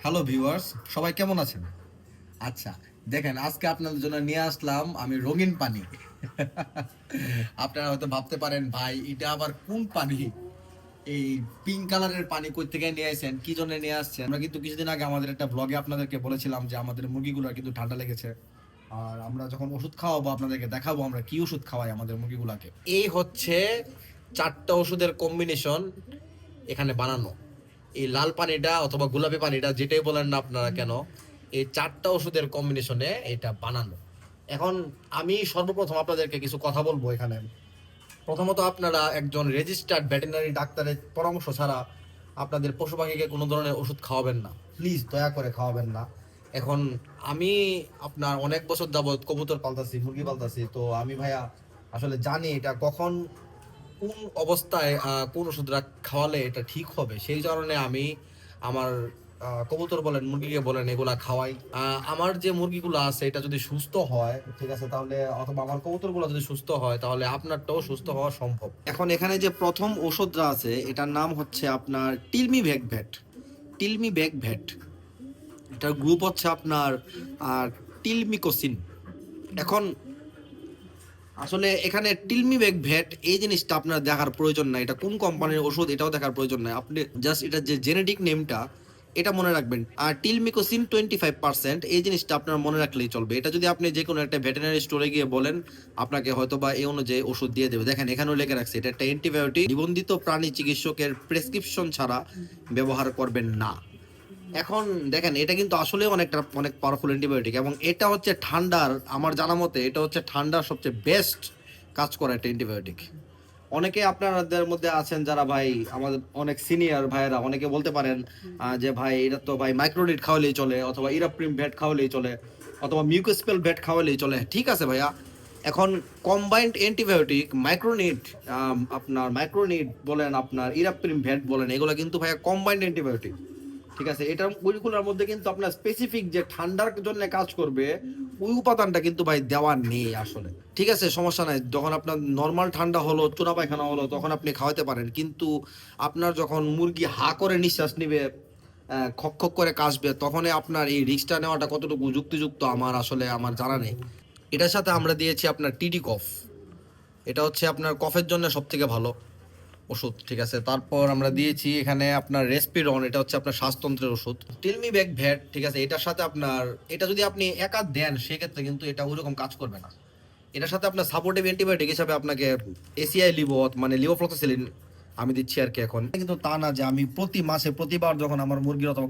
Hello viewers, সবাই কেমন আছেন? আচ্ছা, দেখেন আজকে আপনাদের জন্য নিয়ে আসলাম আমি রঙিন পানি। আপনারা হয়তো ভাবতে পারেন ভাই এটা আবার কোন পানি? এই পিঙ্ক কালারের পানি কই থেকে নিয়ে আসেন, কি জন্য নিয়ে আসছেন? আমরা কিন্তু কিছুদিন আগে আমাদের একটা ব্লগে আপনাদেরকে বলেছিলাম যে আমাদের মুরগিগুলোর কিন্তু ঠান্ডা লেগেছে। আর আমরা যখন ওষুধ খাওয়াবো আপনাদেরকে দেখাবো আমরা কি ওষুধ খাওয়াই আমাদের মুরগিগুলাকে। এই হচ্ছে 4টা ওষুধের কম্বিনেশন এখানে বানানো। এই লাল পানিটা অথবা গোলাপি পানিটা যেটাই বলেন না আপনারা কেন, এই 4টা ওষুধের কম্বিনেশনে এটা বানানো। এখন আমি সর্বপ্রথম আপনাদেরকে কিছু কথা বলবো এখানে। প্রথমত আপনারা একজন রেজিস্টার্ড ভেটেরিনারি ডাক্তারের পরামর্শ ছাড়া আপনাদের পশু পাখিকে কোনো ধরনের ওষুধ খাওয়াবেন না, প্লিজ দয়া করে খাওয়াবেন না। এখন আমি আপনার অনেক বছর যাবৎ কবুতর পালতাছি, মুরগি পালতাছি, তো আমি ভাইয়া আসলে জানি এটা কখন কোন অবস্থায় কোন ওষুধটা খাওয়ালে এটা ঠিক হবে, সেই কারণে আমি আমার কবুতর বলেন মুরগিকে বলেন এগুলা খাওয়াই। আমার যে মুরগিগুলো আছে এটা যদি সুস্থ হয় ঠিক আছে, তাহলে অথবা আমার কবুতরগুলো যদি সুস্থ হয় তাহলে আপনারটাও সুস্থ হওয়া সম্ভব। এখন এখানে যে প্রথম ওষুধটা আছে এটার নাম হচ্ছে আপনার টিলমি ভ্যাক ভ্যাট। টিলমি ভ্যাক ভ্যাট এটার গ্রুপ হচ্ছে আপনার টিলমিকোসিন। এখন আসলে এখানে টিলমি ব্যাগ ভ্যাট এই জিনিসটা আপনার দেখার প্রয়োজন নাই, এটা কোন কোম্পানির ওষুধ এটাও দেখার প্রয়োজন নাই, আপনি জাস্ট এটা যে জেনেটিক নেমটা এটা মনে রাখবেন। আর টিলমিকোসিন 25% এই জিনিসটা আপনার মনে রাখলেই চলবে। এটা যদি আপনি যে কোনো একটা ভেটেরিনারি স্টোরে গিয়ে বলেন আপনাকে হয়তো বা এই অনুযায়ী ওষুধ দিয়ে দেবে। দেখেন এখানেও লেখা রাখছে এটা একটা অ্যান্টিবায়োটিক, নিবন্ধিত প্রাণী চিকিৎসকের প্রেসক্রিপশন ছাড়া ব্যবহার করবেন না। এখন দেখেন এটা কিন্তু আসলে অনেক পাওয়ারফুল অ্যান্টিবায়োটিক, এবং এটা হচ্ছে ঠান্ডার, আমার জানা মতে এটা হচ্ছে ঠান্ডার সবচেয়ে বেস্ট কাজ করা একটা অ্যান্টিবায়োটিক। অনেকে আপনাদের মধ্যে আছেন যারা ভাই আমাদের অনেক সিনিয়র ভাইয়েরা অনেকে বলতে পারেন যে ভাই এটা তো ভাই মাইক্রোনিট খাওয়ালেই চলে, অথবা ইরাপ্রিম ভেট খাওয়ালেই চলে, অথবা মিউকোস্পেল ভেট খাওয়ালেই চলে। ঠিক আছে ভাইয়া, এখন কম্বাইন্ড অ্যান্টিবায়োটিক মাইক্রোনিট, আপনার মাইক্রোনিট বলেন আপনার ইরাপ্রিম ভেট বলেন, এগুলো কিন্তু ভাইয়া কম্বাইন্ড অ্যান্টিবায়োটিক। ঠিক আছে, এটার ওইগুলোর মধ্যে কিন্তু আপনার স্পেসিফিক যে ঠান্ডার জন্য কাজ করবে ওই উপাদানটা কিন্তু ভাই দেওয়া নেই আসলে। ঠিক আছে, সমস্যা নাই, যখন আপনার নর্মাল ঠান্ডা হলো চুনা পায়খানা হলো তখন আপনি খাওয়াতে পারেন, কিন্তু আপনার যখন মুরগি হা করে নিঃশ্বাস নিবে, খক খক করে কাশবে, তখন আপনার এই রিস্কটা নেওয়াটা কতটুকু যুক্তিযুক্ত আমার আসলে আমার জানা নেই। এটার সাথে আমরা দিয়েছি আপনার টিডি কফ, এটা হচ্ছে আপনার কফের জন্য সব থেকে ভালো ওষুধ। ঠিক আছে, তারপর আমরা দিয়েছি এখানে আপনার রেসপিরন, এটা হচ্ছে আপনার শ্বাসতন্ত্রের ওষুধ। টিলমি ব্যাক ভ্যাট, ঠিক আছে, এটার সাথে আপনার এটা যদি আপনি একা দেন সেক্ষেত্রে কিন্তু এটা ওইরকম কাজ করবে না। এটার সাথে আপনার সাপোর্টিভ অ্যান্টিবায়োটিক হিসাবে আপনাকে এসিআই লিভো মানে লিভোফ্লক্সাসিলিন আমি দিচ্ছি আর কি। এখন কিন্তু তা না যে আমি প্রতি মাসে প্রতিবার যখন আমার মুরগির অথবা